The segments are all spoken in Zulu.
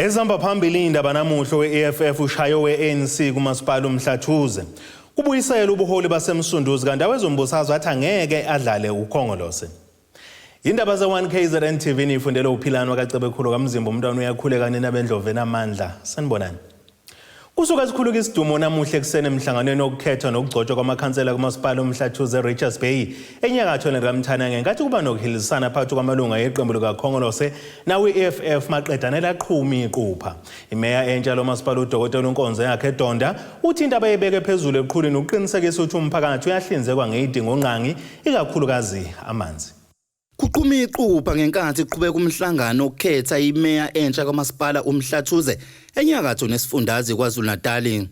Ezihamba phambili indaba namuhla we-EFF Ushaye we-ANC Kumasipala Umhlathuze. Kubuyiselwe Ubuholi Basemsunduzi kanti awezombusazwe athi angeke adlale ukhongolose. Indaba ze-1KZNTV ifundele uphilano wakaCebekhulu kaMzimba umntwana uyakhuleka nenabendlove namandla. Sanibonani. Kusuka isikhuluka isidumo namuhla ekuseni emhlanganweni wokukhetha nokugcotshwa kwamakhansela kumasipala Umhlathuze Richards Bay enyakatho neRamthanange ngathi kuba nokuhilisana phakathi kwamalunga yeqembu likakhongolose nawe EFF maqedanela qhumi iqupha. Imeya entsha lomasipala uDokotela uNkonzo yakhe eDonda uthi into abayibeke phezulu eqhulwini uqinisekisa ukuthi umphakathi uyahlinzekwa ngezidingo nqangi ikakhulukazi amanzi. Kuqhumi iqupha ngenkathi iqhubeka umhlangano okukhetha imeya entsha kamasipala Umhlathuze enyakatho nesifundazwe KwaZulu-Natal.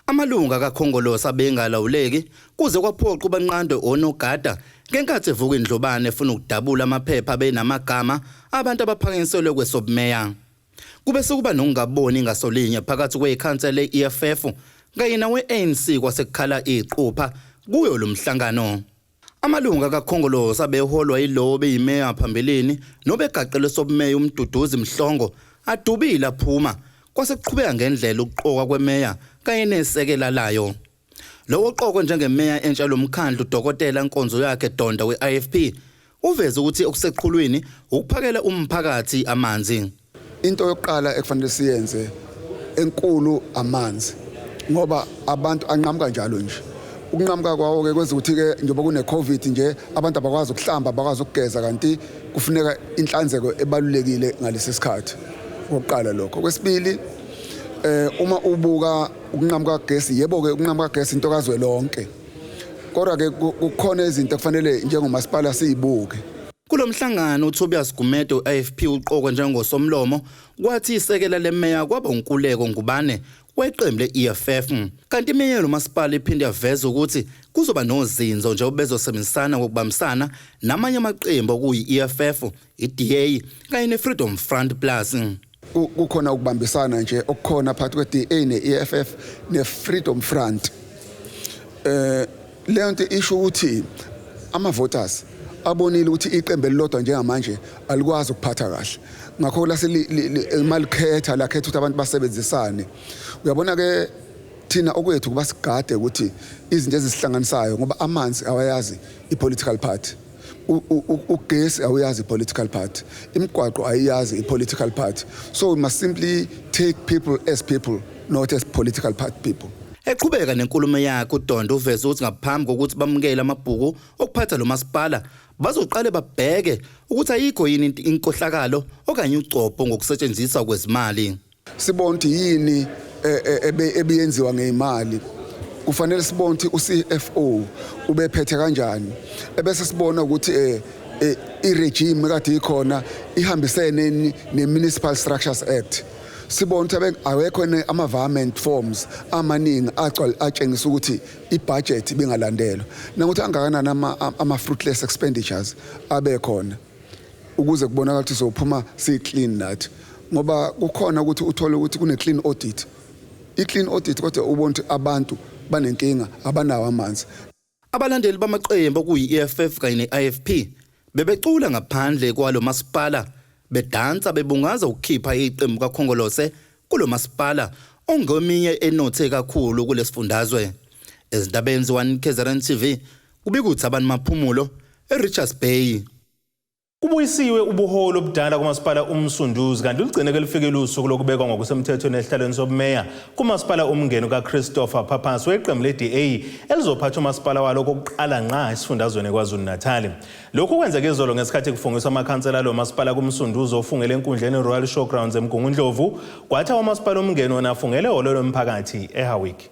Amalunga kakhongolose abengalawuleki kuze kwaphoqa ubanqando onogada ngenkathi evuka indlobane efuna ukudabula amaphepha abenamagama abantu abaphakanyiselwe kwesobumeya. Kube sekuba nokungaboni ngasolinye phakathi kwekhansela le-EFF kanye nawe-ANC kwasekukhala iqupha kuyo lo mhlangano. Amalunga kakhongolose abeholwa yilowo beyimeya phambilini nobegaqele sobumeya uMduduzi Mhlongo adubila phuma kwasekuqhubeka ngendlela ukuqoka kwemeya kanye nesekela layo. Lowo qoqo njengemeya entsha lomkhandlu uDokotela uNkonzo yakhe eDonda we-IFP uveze ukuthi okuseqhulwini ukuphakela umphakathi amanzi. Into yokuqala ekufanele siyenze enkulu amanzi ngoba abantu anqamuka njalo nje. Ukunqamuka kwawo ke kwenza ukuthi ke njengoba kune COVID nje abantu abakwazi ukuhlamba abakwazi ukugeza kanti kufuneka inhlanzeko ebalulekile ngalesi sikhathi. Oqala lokho. Kwesibili uma ubuka ukunqamuka kagesi yebo ke ukunqamuka kagesi into kazwe lonke. Kodwa ke kukhona izinto kufanele njengomasipala sizibuke. Kulomhlangano uTobias Gumede uIFP uqokwe njengosomlomo kwathi isekela lemeya kwaba unkuleko ngubane weqembu le-EFF kanti imeya lomasipala iphinde yaveza ukuthi kuzoba nozinzo nje obezosebenzisana ngokubambisana namanye amaqembu okuyi-EFF, iDA kanye neFreedom Front Plus. Kukhona ukubambisana nje okukhona phakathi kweDA ne-EFF neFreedom Front. Leyo nto isho ukuthi ama-voters abonile ukuthi iqembu elilodwa njengamanje alikwazi ukuphatha kahle. Ngakho malikhetha lakhetha ukuthi abantu basebenzisane. Uyabona ke thina okwethu kuba sigade ukuthi izinto ezisihlanganisayo ngoba amanzi awayazi ipolitical party. Ugesi awuyazi ipolitical party. Imigwaqo ayiyazi ipolitical party. So we must simply take people as people, not as political party people. Eqhubeka nenkulumo yakhe uDonda uveze ukuthi ngaphambi kokuthi bamukele amabhuku okuphatha lo masipala bazoqale babheke ukuthi ayikho yini inkohlakalo okanye ucopho ngokusetshenziswa kwezimali. Sibona ukuthi yini ebiyenziwa ngeimali. Kufanele sibone ukuthi uCFO ubephethe kanjani. Ebese sibona ukuthi iregime kade ikhona ihambisene neMunicipal Structures Act. Sibona ukuthi awekho ama-government forms amaningi atshengisa ukuthi i-budget bengalandelwa. Nangokuthi angakanani ama-fruitless expenditures abekhona ukuze kubonakala ukuthi sophuma si-clean nathi. Ngoba kukhona ukuthi uthole ukuthi kune-clean audit. I-clean audit kodwa ubona ukuthi abantu banenkinga abanawo amanzi. Abalandeli bamaqembu okuyi-EFF kanye ne-IFP bebecula ngaphandle kwalo masipala bedansa bebungaza ukukhipha iqembu kakhongolose kulo masipala ongeminye enothe kakhulu kulesifundazwe. Ezindabeni ze-1KZNTV kubikuthi abantu maphumulo eRichards Bay. Kubuyisiwe ubuholi obudala kumasipala umsunduzi kanti ugcineke lifikele usuku lokubekwa ngokusemthethweni esihlalweni sobumeya kumasipala umngeno kaChristopher Pappas weqembu le-DA elizophatha umasipala walo kokuqala nqa esifundazweni KwaZulu-Natal. Lokhu kwenzeke izolo ngesikhathi kufungiswa amakhansela lo masipala kumsunduzi ofungele enkundleni Royal Showgrounds eMgungundlovu kwathi amasipala umngeno nafungele ihholo lomphakathi eHowick.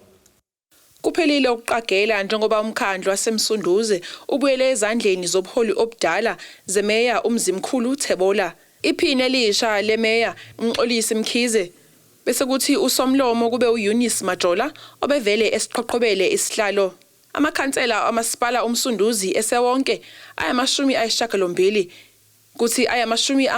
Kuphelile ukuqagela njengoba umkhandlu wasemsunduze ubuyele ezandleni zobuholi obudala zemeya umzimkhulu Thebola. Iphini elisha lemeya uMxolisi Mkhize bese kuthi usomlomo kube uEunice Majola obevele esiqhoqhobele isihlalo. Amakhansela amasipala umsunduzi esewonke ayamashumi ayisishiyagalombili kuthi ayamashumi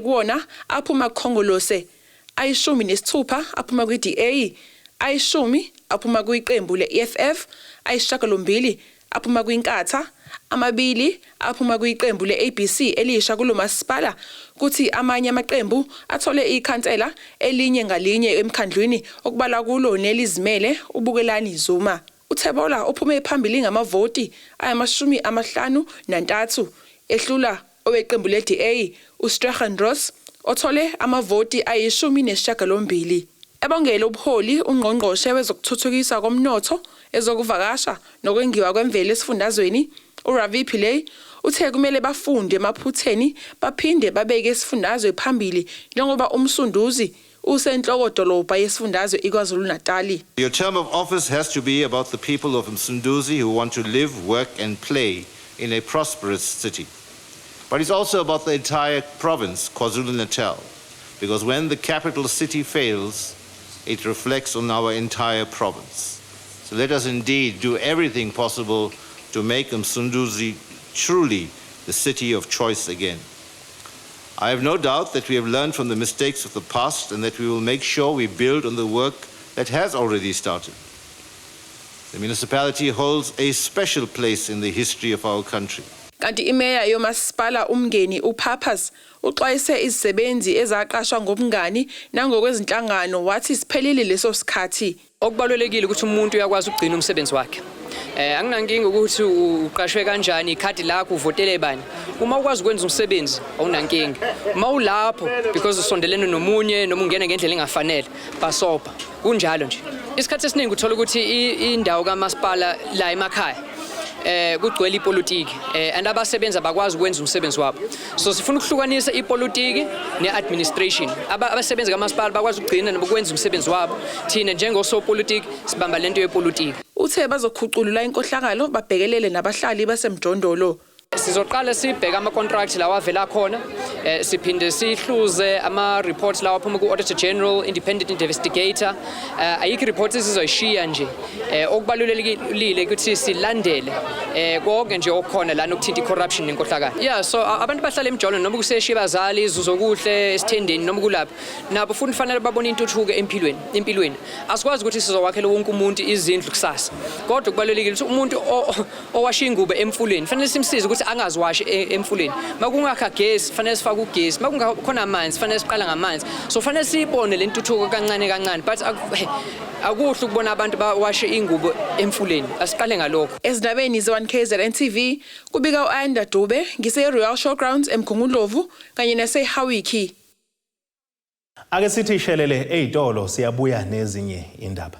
kuwona aphuma kukhongolose, ayishumi nesithupha aphuma kwiDA, ayishumi aphuma kwiqembu le-EFF, ayisishiyagalombili aphuma kwinkatha, amabili aphuma kuyiqembu le-ABC elisha kulomasipala kuthi amanye amaqembu athole ikhansela elinye ngalinye emkhandlwini okubala kulo nelizimele ubukelani Zuma. Uthebola ophume phambili ngamavoti ayama53 ehlula oweqembu le-DA uStrachan othole amavoti ayi18. Ebongela ubuholi ungqongqoshe wezokuthuthukiswa komnotho ezokuvakasha nokwengiwa kwemvelo esifundazweni uRavi Pillay uthe kumele bafunde emaphutheni baphinde babeke isifundazwe phambili njengoba umsunduzi usenhloko dolobha yesifundazwe iKwaZulu-Natal. Your term of office has to be about the people of Umsunduzi who want to live, work and play in a prosperous city. But it's also about the entire province, KwaZulu-Natal, because when the capital city fails, it reflects on our entire province. So let us indeed do everything possible to make Umsunduzi truly the city of choice again. I have no doubt that we have learned from the mistakes of the past and that we will make sure we build on the work that has already started. The municipality holds a special place in the history of our country. Kanti imeya yomasipala umngeni uPurpose uxwayise izisebenzi ezaqashwa ngobungani nangokwezinhlangano wathi siphelile leso sikhathi. Okubalulekile ukuthi umuntu uyakwazi ukugcina umsebenzi wakhe. Anginankinga ukuthi uqashwe kanjani ikhadi lakho uvotele bani. Uma ukwazi ukwenza umsebenzi awunankinga. Uma ulapho because usondelene nomunye noma ungena ngendlela engafanele basopa. Kunjalo nje. Isikhathi esiningi uthola ukuthi indawo kamasipala la emakhaya kugcwele ipolitiki and abasebenzi abakwazi ukwenza umsebenzi wabo. So sifuna ukuhlukanisa ipolitiki neadministration. Abasebenzi kamasipala bakwazi ukugcina nokwenza umsebenzi wabo. Thina njengosopolitiki sibamba lento yepolitiki. Uthe bazokhuculula inkohlakalo babhekelele nabahlali basemjondolo. Sizoqala sibheka ama-contract lawa avela khona siphinde sihluze ama-reports lawa aphuma ku-Auditor General, Independent Investigator. Ayikho i-report esizoyishiya nje. Okubalulekile ukuthi silandele konke nje okukhona lana okuthinta i-corruption nenkohlakalo. Yeah, so abantu bahlala emjolo noma kuseshiya bazali izuzo kuhle esithendeni noma kulapha nabo futhi kufanele babone intuthuko empilweni. Asikwazi ukuthi sizowakhela wonke umuntu izindlu kusasa. Kodwa kubalulekile ukuthi umuntu owasha ingubo emfuleni fanele simsize ukuthi angaziwashi emfuleni. Makungakha gesi fanele sifake ugesi. Makungakhona amanzi fanele siqala ngamanzi. So fanele sibone le ntuthuko kancane but akuhle ukubona abantu bawashe ingubo emfuleni. Asiqale ngalokho. Ezindabeni ze-1KZNTV kubika uAnda Dube ngise-Royal Showgrounds eMgungundlovu kanye nase-Hawiki. Ake sithi ishelele ezitolo siyabuya nezinye indaba.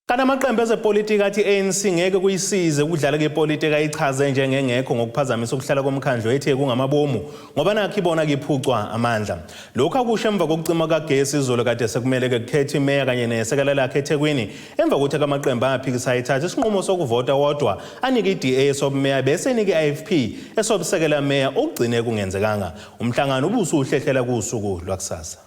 Kana amaqembu ezepolitiki athi ANC ngeke kuyisize ukudlala kepolitiki ayichaze njengengekho ngokuphazamisa ukuhlala komkhandlu ethe kungamabomu ngoba nakho ibona kiphucwa amandla. Lokho akusho emva kokucima kagesi izolo kade sekumele kukhethe imeya kanye nesekela lakhe eThekwini emva kokuthi amaqembu aphikisa ithatha isinqumo sokuvota wodwa anike iDA sobumeya bese nike iAFP esobusekela meya okugcine kungenzekanga. Umhlangano ubusuhlehlela kusuku lwakusasa.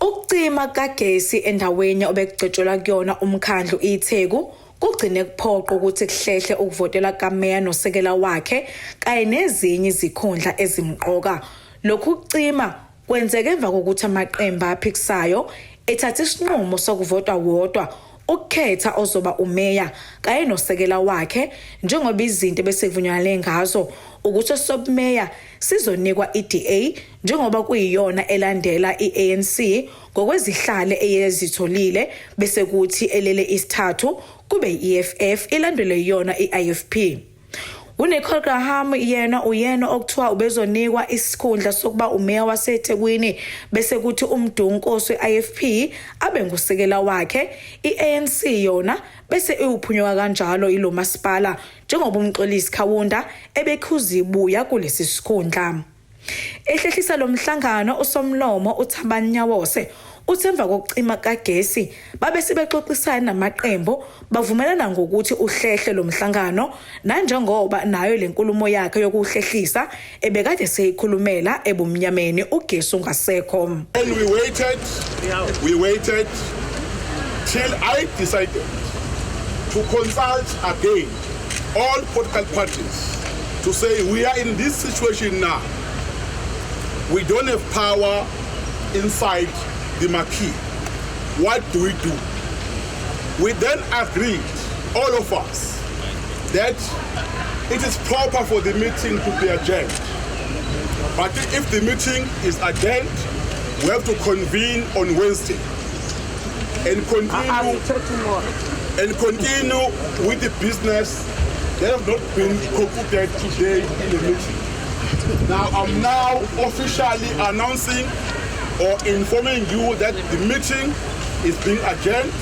Ukucima kagesi endaweni obekugcetshelwa kuyona umkhandlu iTheku kugcine kuphoqa ukuthi kuhlehle ukuvotela kameya nosekela wakhe kanye nezinye izikhundla ezimqoka. Lokhu kucima kwenzeke emva kokuthi amaqembu aphikisayo ethatha isinqumo sokuvota wodwa ukukhetha ozoba umeya kanye nosekela wakhe njengoba izinto besekuvunyelane ngazo ukuthi sobumeya sizonikwa iDA njengoba kuyiyona elandela iANC ngokwezihlale eyezitholile bese kuthi elele isithathu kube iEFF ilandele yona iIFP. UNicole Graham uyena okuthiwa ubezonikwa isikhundla sokuba umeya waseThekwini bese kuthi umdunkosi weIFP abe ngusekela wakhe iANC yona bese eyuphunywa kanjalo ilo masipala njengoba umxolisi Khawunda ebekhuza ibuya kulesi sikhundla. Ehlehlisa lo mhlangano usomlomo uThabanyawose uthemva kokucima kagesi babe sibexoxisana namaqembu bavumelana ngokuthi uhlehle lo mhlangano nanjengoba nayo lenkulumo yakhe yokuhlehlisa ebekade seyikhulumela ebumnyameni ugesi ungasekho. And we waited till I decided to consult again all political parties to say we are in this situation now. We don't have power inside the marquee. what do? We then agreed, all of us, that it is proper for the meeting to be adjourned. But if the meeting is adjourned, we have to convene on Wednesday and continue with the business that has not been concluded today in the meeting. Now, I'm now officially announcing or informing you that the meeting is being adjourned.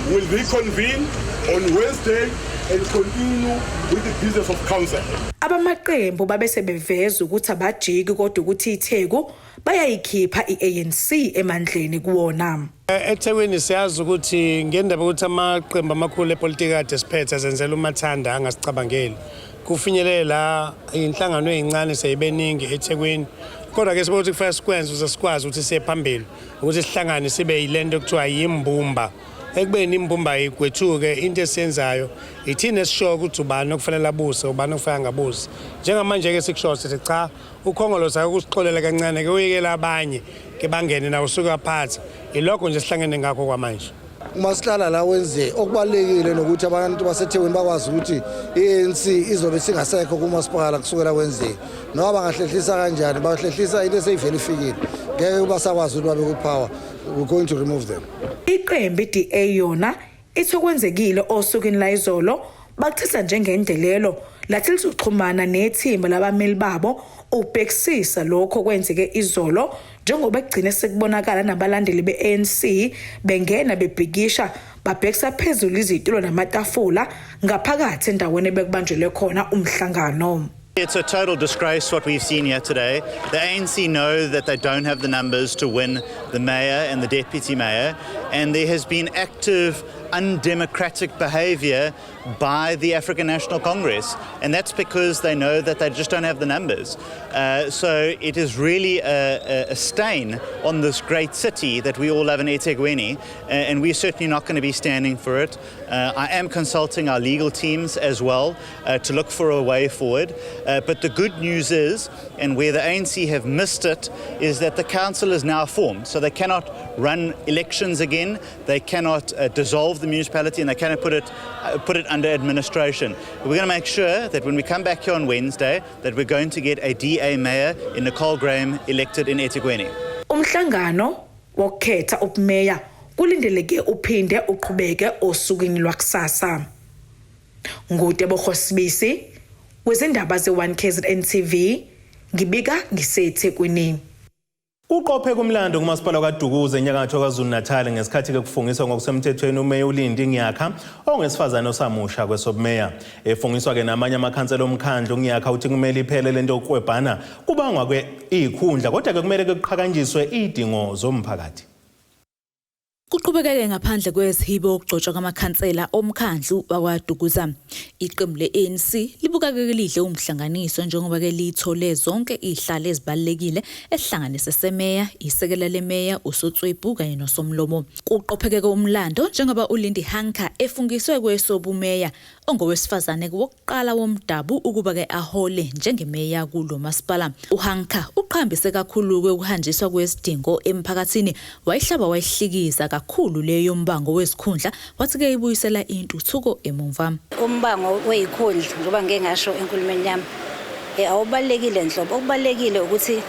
We'll reconvene on Wednesday and continue with the business of council. Abamaqembu babese beveza ukuthi abajiki kodwa ukuthi iTheku bayayikhipha iANC emandleni kuwona. eThekwini siyazi ukuthi ngendaba ukuthi amaqembu amakhulu epolitiki ade siphethe azenzela umathanda angasicabangeli. Kufinyelela inhlangano ezincane seyibeningi eThekwini. Kodwa ke sibothi kufanele sikwenze ukuze sikwazi ukuthi siye phambili ukuthi sihlangane sibe yilento ekuthiwa yimbumba. Ekubeni imbumba igwethuke into esiyenzayo ithina esisho ukuthi ubani okufanele abuse ubani okufanele angabusi. Njengamanje ke sikusho sithi cha ukhongolose akusixolela kancane ke uyekela abanye ke bangene nawo usuka phansi. Ilokho nje sihlangene ngakho kwamanje. Uma sihlala la wenze okubalekile nokuthi abantu baseThekwini bakwazi ukuthi iANC izobe singasekho kumasipala kusukela Wednesday noma bangahlehlisa kanjani bahlehlisa into eseyivele ifikile ngeke basakwazi ukuthi babe kupower. We're going to remove them. Iqembu iDA yona ithokwenzekile osukwini la izolo bakuthatha njengendelelo lathi lizoxhumana nethimba labameli babo ubhekisisa lokho kwenzeke izolo njengoba egcine sekubonakala nabalandeli beANC bengena bebhikisha babhekisa phezulu izitulo namatafula ngaphakathi endaweni bekubanjelwe khona umhlangano. It's a total disgrace what we've seen here today. The ANC know that they don't have the numbers to win the mayor and the deputy mayor, and there has been active undemocratic behaviour by the African National Congress, and that's because they know that they just don't have the numbers. So it is really a stain on this great city that we all love in eThekwini, and we're certainly not going to be standing for it. I am consulting our legal teams as well to look for a way forward, but the good news is, and where the ANC have missed it, is that the council is now formed, so they cannot run elections again, they cannot dissolve the municipality, and they cannot put it under administration. We're going to make sure that when we come back here on Wednesday that we're going to get a DA mayor in Nicole Graham elected in eThekwini. Umhlangano wokhetha ubumeya kulindeleke uphinde uqhubeke osukwini lwakusasa. Ngutebogo Sibisi wezindaba ze1KZNTV ngibika ngiseThekwini. Uqophe kumlando kumasipala kaDukuze enyakatho KwaZulu-Natal ngesikhathi ke kufungiswa ngokusemthethweni umeya uLindi Ngiyakha ongesifazana osamusha kwesobumeya. Efungiswa ke namanye amakhansela omkhandlu Ngiyakha uthi kumele iphele lento yokuqwebhana kubangwa ke ikhundla kodwa ke kumele kuqhakanjiswe idingo zomphakathi. Kuqhubekeke ngaphandle kwezihibo okugcotshwa kwamakhansela omkhandlu wakwaDukuza. Iqembu leANC libukake lidle umhlanganiso njengoba ke lithole zonke izihlalo ezibalekile esihlanganise semeya, isekela lemeya, usotswebhu kanye nosomlomo. Kuqopheke umlando njengoba uLindi Hanka efungiswe kwesobumeya ongowesifazane wokuqala womdabu ukuba ke ahole njengemeya kulo masipala. uHanka uqhambise kakhulu ukuhanjiswa kwezidingo emphakathini wayihlaba wayihlikiza kakhulu leyo mbango wesikhundla wathi ke ibuyisela intuthuko emumva. Umbango weyikhundla ngoba ngeke ngasho enkulumeni yami awubalekile nhlobo okubalekile ukuthi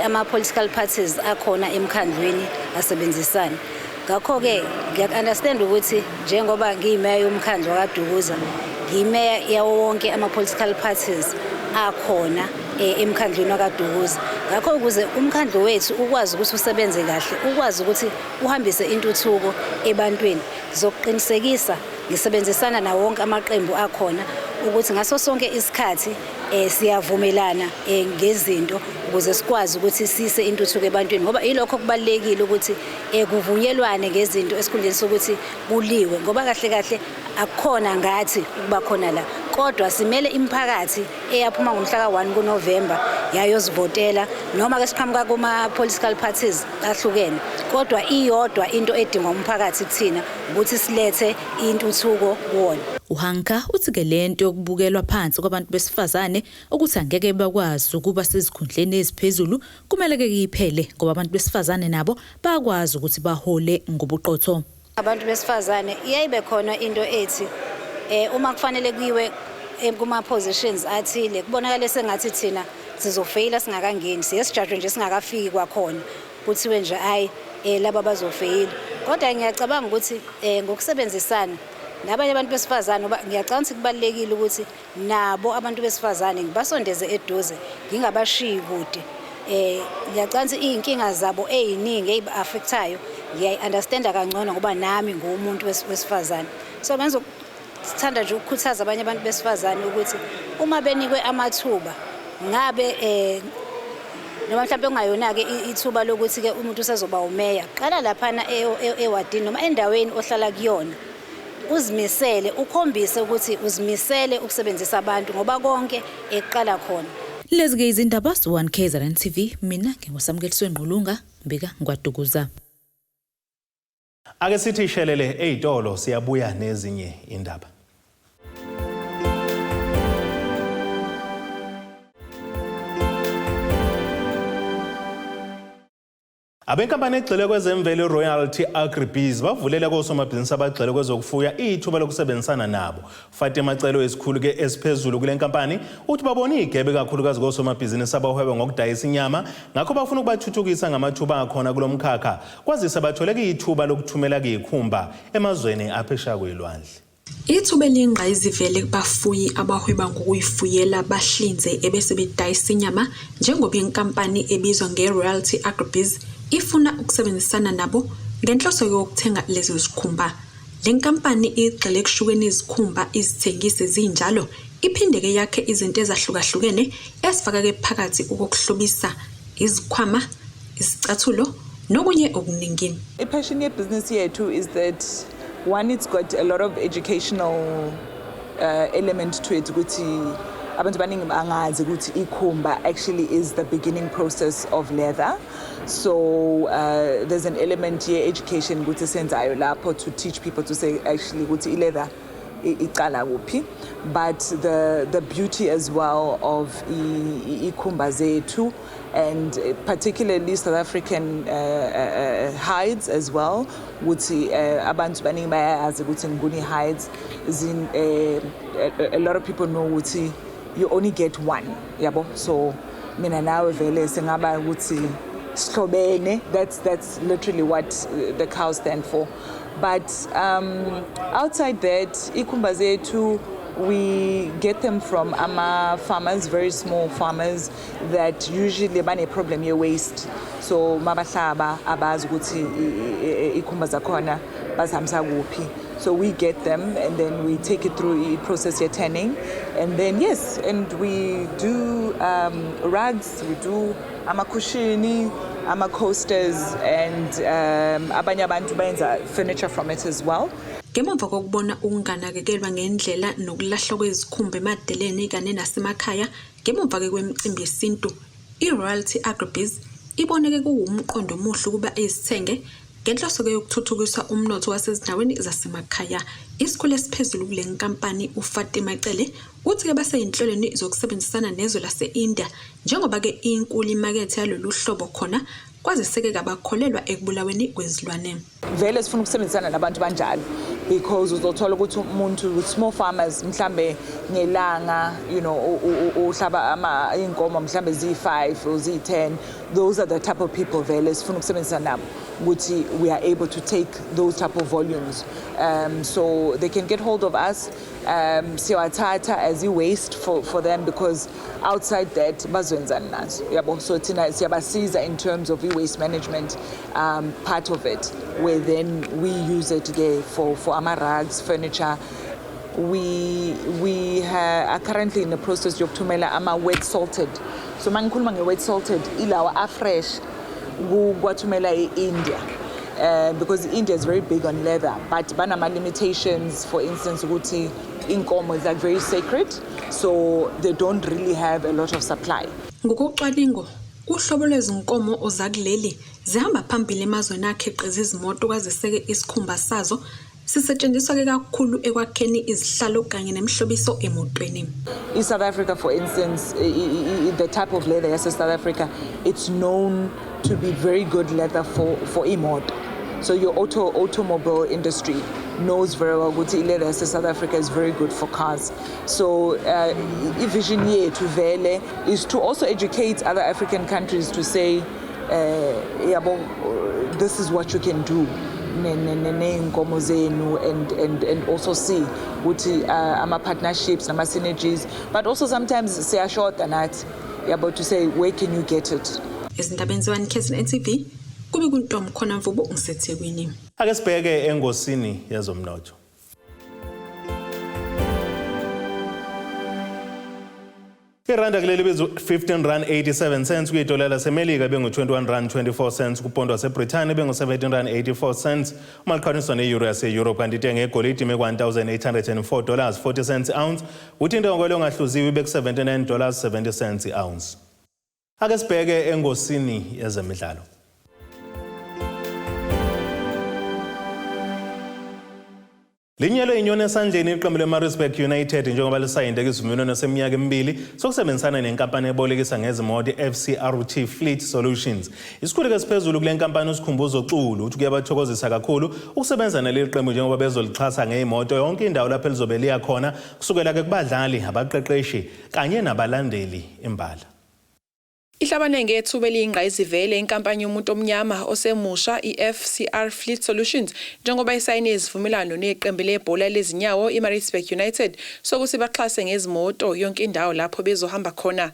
ama political parties akhona emkhandlweni asebenzisana. Ngakho ke ngiyaunderstand ukuthi njengoba ngiyimeya yomkhandlu kaDukuza ngiyimeya yawo wonke ama political parties akhona emkhandlweni kaDukuza. Ngakho ukuze umkhandlu wethu ukwazi ukuthi usebenze kahle, ukwazi ukuthi uhambise intuthuko ebantwini, zokuqinisekisa ngisebenzisana na wonke amaqembu akhona ukuthi ngaso sonke isikhathi siyavumelana ngezinto ukuze sikwazi ukuthi sise intuthuko ebantwini ngoba ilokho kubalekile ukuthi kuvunyelwane ngezinto esikhundleni sokuthi kuliwe ngoba kahle kahle akukhona ngathi ukuba khona la kodwa simele imiphakathi eyaphuma ngomhla ka1 kuNovember yayozivotela noma ke siqhamuka kuma political parties ahlukene kodwa iyodwa into edinga umphakathi kuthina ukuthi silethe intuthuko kuwona. uHanka uthi ke lento yokubukelwa phansi kwabantu besifazane ukuthi angeke bakwazi ukuba sezikhundleni eziphezulu kumele ke iphele ngoba abantu besifazane nabo bayakwazi ukuthi bahole ngobuqotho. Abantu besifazane iyayibe khona into ethi uma kufanele kuyiwe kuma positions athile kubonakala sengathi thina sizofaila singakangeni siyesijajwe nje singakafiki kwakhona kuthiwe nje hayi laba bazofaila kodwa ngiyacabanga ukuthi ngokusebenzisana nabanye abantu besifazane ngiyacabanga ukuthi kubalekile ukuthi nabo abantu besifazane ngibasondeze eduze ngingabashiyi kude ngiyacabanga ukuthi inkinga zabo eziningi eziba-affectayo ngiyayi-understanda kangcono ngoba nami ngumuntu wesifazane so ngenza sithanda nje ukukhuthaza abanye abantu besifazane ukuthi uma benikwe amathuba ngabe noma mhlawumbe ungayona ke ithuba lokuthi ke umuntu usezoba umeya qala laphana ewadini noma endaweni ohlala kuyona uzimisele ukhombise ukuthi uzimisele ukusebenzisa abantu ngoba konke eqala khona. Lezi ke izindaba zo1KZNTV mina ngingosamukeliwe Ngqulunga mbika ngwadukuza. Ake sithi ishelele ezitolo siyabuya nezinye indaba. Abenkampani egxile kwezemvelo Royalty Agribiz bavulela kosomabhizinisi abagxile kwezokufuya ithuba lokusebenzisana nabo. Fatima Celo esikhulu ke esiphezulu kule nkampani uthi babona igebe kakhulukazi kosomabhizinisi abahweba ngokudayisa inyama ngakho bafuna ukubathuthukisa ngamathuba akhona kulomkhakha kwazise bathole ithuba lokuthumela ikhumba emazweni aphesheya kwelwandle. Ithuba elingqayizivele kubafuyi abahweba ngokuyifuyela bahlinze ebese bedayisa inyama njengoba inkampani ebizwa ngeRoyalty Agribiz ifuna ukusebenzisana nabo ngenhloso yokuthenga lezo zikhumba. Le nkampani igxile ekushukeni izikhumba izithengise zinjalo iphinde ke yakhe izinto ezahlukahlukene esifaka ke phakathi ukuhlobisa izikhwama, izicathulo nokunye okuningi. Passion ye business yethu is that one, it's got a lot of educational element to it ukuthi abantu baningi bangazi ukuthi ikhumba actually is the beginning process of leather. So there's an element here education ukuthi senzayo lapho to teach people to say actually ukuthi leather iqala kuphi, but the beauty as well of ikhumba zethu and particularly South African hides as well ukuthi abantu baningi bayazi ukuthi nguni hides a lot of people know ukuthi you only get one yabo, so mina nawe vele singaba ukuthi sihlobene, that's literally what the cows stand for. But outside that ikhumba zethu we get them from farmers, very small farmers that usually bane problem ye waste, so mabahlaba abazi ukuthi ikhumba zakhona bazihambisa kuphi. So we get them and then we take it through process your tanning, and then yes, and we do rugs, we do amakushini, coasters, and abanye abantu bayenza furniture from it as well. Ngemva kokubona ukunganakekelwa ngendlela nokulahlwa kwezikhumba emadeleni kanye nasemakhaya ngemva ke kwemicimbi yesintu, iRoyalty Agribiz iboneke kuwumqondo omuhle ukuba ezithenge ngenhloso ke yokuthuthukisa umnotho wasezindaweni zasemakhaya. Isikhulu esiphezulu kule nkampani uFatima Cele uthi ke baseyinhlelweni zokusebenzisana nezwe lase-India njengoba ke inkulu imakethe yalolu hlobo khona kwaziseke kabakholelwa ekubulaweni kwezilwane. Vele sifuna ukusebenzisana nabantu banjalo because uzothola ukuthi umuntu with small farmers mhlambe ngelanga uhlaba inkomo mhlambe zi5 or zi10, those are the type of people vele sifuna ukusebenzisana nabo ukuthi we are able to take those type of volumes, so they can get hold of us. Siyawathatha as waste for them because outside that bazwenzani nazo yabo, so thina siyabasiza in terms of waste management part of it, where then we use it there for ama rugs, furniture. We are currently in the process yokuthumela ama wet salted, so mangikhuluma nge wet salted ilawa afresh kwathumela eIndia, because India is very big on leather, but banama limitations, for instance, ukuthi inkomo is like very sacred, so they don't really have a lot of supply. Ngokucwaningo uhlobo lwezinkomo ozakuleli zihamba phambili emazweni akhiqiza izimoto kwaziseke isikhumba sazo sisetshenziswa ke kakhulu ekwakheni izihlalo kanye nemihlobiso emotweni. In South Africa, for instance, the type of leather yes, South Africa, it's known to be very good leather for imoto. So your automobile industry knows very well that leather in South Africa is very good for cars. So vision here to Vele is to also educate other African countries to say, this is what you can do. And also see what our partnerships and our synergies, but also sometimes say a short and that about to say where can you get it. Ezindabeni ze-1KZNTV kube kuntombi khona mvubo ngisethekwini. Ake sibheke engosini yezomnotho. Iranda kuleli bizo 15 rand 87 cents kuyidola lasemelika bengu 21 rand 24 cents kupondo waseBrithani bengu 17 rand 84 cents umaliqhaniswa neeuro yase-Europe kanti itenge egolide ime $1,804 40 cents ounce uthi intengo longahluziwe ibe $79 70 cents ounce. Ake sibheke engosini yezemidlalo. Linyelo inyoni esandleni iqembu leMaritzburg United njengoba lisayinde isivumelwano seminyaka emibili sokusebenzisana nenkampani ebolekisa ngezimoto FCRT Fleet Solutions. Isikhulu esiphezulu kule nkampani usikhumbuzo Xulu uthi kuyabathokozisa kakhulu ukusebenza naleli qembu njengoba bezolixhasa ngeimoto yonke indawo lapho lizobe liya khona kusukela ke kubadlali abaqeqeshi kanye nabalandeli imbala. Ihlabane ngethuba eliyingqayizivele inkampani yomuntu omnyama osemusha iFCR Fleet Solutions njengoba isayine izivumelwano neqembu lebhola lezinyawo iMaritzburg United sokuthi baxhase ngezimoto yonke indawo lapho bezohamba khona.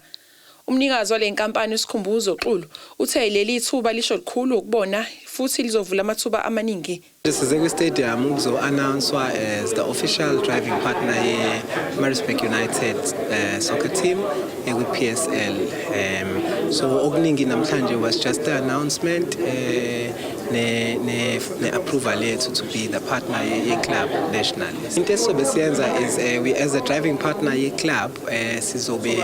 Umnikazi wale nkampani usikhumbuzo Xulu uthe leli thuba lisho likhulu ukubona futhi lizovula amathuba amaningi. Sizeke Stadium uzo-announced as the official driving partner ye-Maritzburg United soccer team with PSL. So okuningi namhlanje was just the announcement ne-approval yethu to be the partner ye-club nationally. Into esizobe siyenza is we as a driving partner ye-club sizobe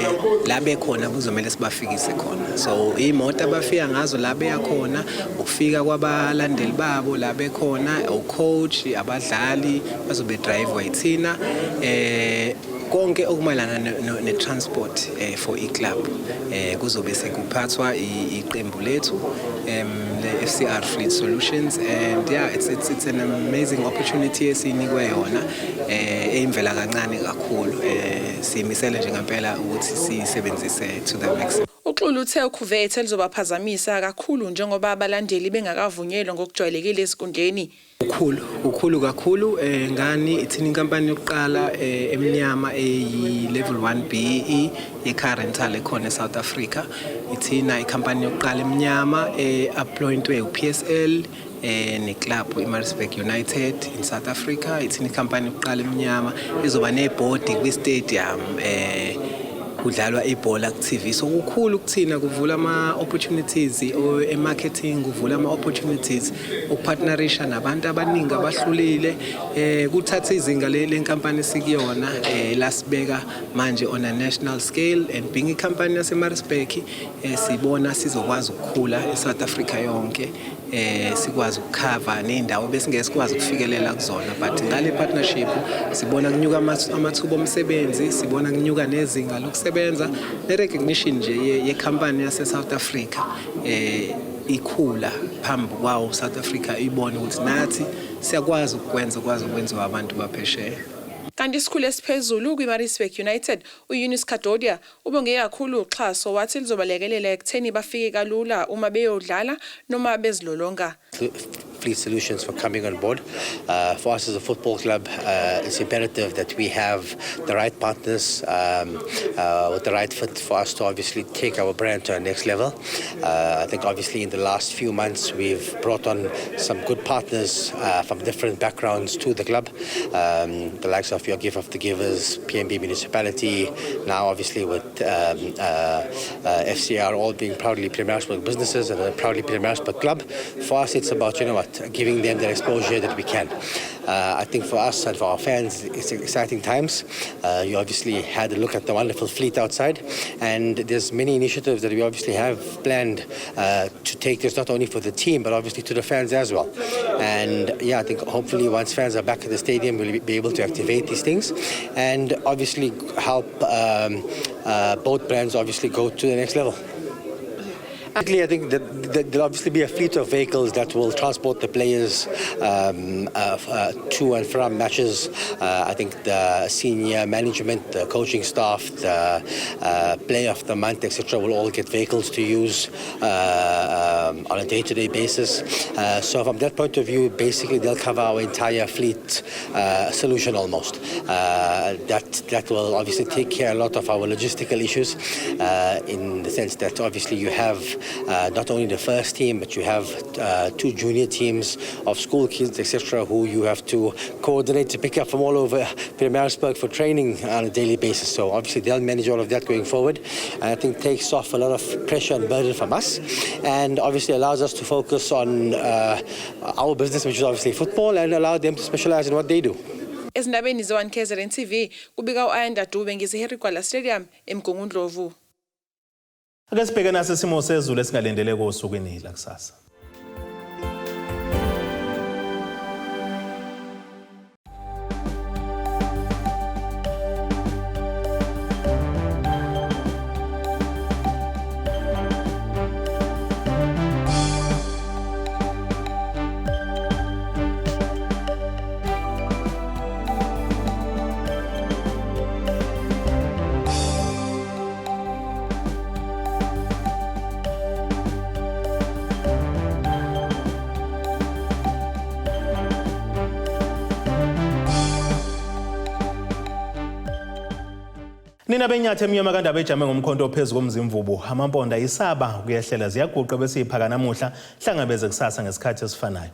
la bekhona kuzomele sibafikise khona. So imoto abafika ngazo la beya khona ukufika kwabalandeli babo la bekhona ucoach abadlali bazobe drive wayithina konke okumayelana ne-transport for i-club kuzobe sekuphathwa iqembu lethu le-FCR Fleet Solutions and yeah it's an amazing opportunity esinikwe yona eyimvela kancane kakhulu simisele nje ngempela ukuthi sisebenzise to the maximum. Uxulu uthe ukhuvethe lizobaphazamisa kakhulu njengoba abalandeli bengakavunyelwa ngokujwayelekile esinkundleni. Ukhulu kakhulu ngani ithini inkampani yokuqala eminyama level 1 BEE ye-car rental ekhona eSouth Africa. Ithina ikhampani yokuqala eminyama appointwe uPSL ne-club iMaritzburg United in South Africa. Ithina ikhampani yokuqala eminyama izoba nebhodi kwi-stadium kudlalwa ibhola ku-TV. So kukhulu kuthina kuvula ama-opportunities e-marketing, kuvula ama-opportunities ukupartnerisha nabantu abaningi abahlulile kuthatha izinga lenkampani sikuyona lasibeka manje on a national scale and being ikhampani yaseMaritzburg sibona sizokwazi ukukhula eSouth Africa yonke sikwazi ukukhava nendawo besingesikwazi ukufikelela kuzona but ngale partnership sibona kunyuka amathuba omsebenzi sibona kunyuka nezinga lokusebenza ne-recognition nje ye-company yase-South Africa ikhula phambi kwawo South Africa ibone ukuthi nathi siyakwazi ukwenziwa abantu baphesheya. Kanti isikhulu esiphezulu kwiMaritzburg United uEunice Kadodia ubonge kakhulu uxhaso wathi lizobalekelela ekutheni bafike kalula uma beyodlala noma bezilolonga. Fleet Solutions for coming on board. For us as a football club, it's imperative that we have the right partners with the right fit for us to obviously take our brand to our next level. I think obviously in the last few months we've brought on some good partners from different backgrounds to the club. The likes of Your Gift of the Givers, PNB Municipality, now obviously with FCR all being proudly Pietermaritzburg businesses and a proudly Pietermaritzburg club. For us it's about, you know what, giving them the exposure that we can. I think for us and for our fans, it's exciting times. You obviously had a look at the wonderful fleet outside, and there's many initiatives that we obviously have planned to take this not only for the team, but obviously to the fans as well. And yeah, I think hopefully once fans are back at the stadium, we'll be able to activate these things and obviously help both brands obviously go to the next level. I think that there'll obviously be a fleet of vehicles that will transport the players to and from matches. I think the senior management, the coaching staff, the player of the month, etc., will all get vehicles to use on a day-to-day basis. So from that point of view, basically they'll cover our entire fleet solution almost. That will obviously take care of a lot of our logistical issues in the sense that obviously you have not only the first team, but you have 2 junior teams of school kids, etc., who you have to coordinate to pick up from all over Pietermaritzburg for training on a daily basis. So obviously they'll manage all of that going forward, and I think takes off a lot of pressure and burden from us, and obviously allows us to focus on our business, which is obviously football, and allow them to specialize in what they do. Ezindabeni ze-1KZNTV kubika u-Ayanda Dube ngise-Herigwala Stadium eMgungundlovu. Ake sibheke nasesimo sezulu esingalendeleko osukwini lakusasa. Nina benyathe emnyama kandaba ejame ngomkhonto ophezu komzimvubu amamponda isaba kuyehlela ziyaguqa bese iphaka namuhla hlangabeze kusasa ngesikhathi esifanayo.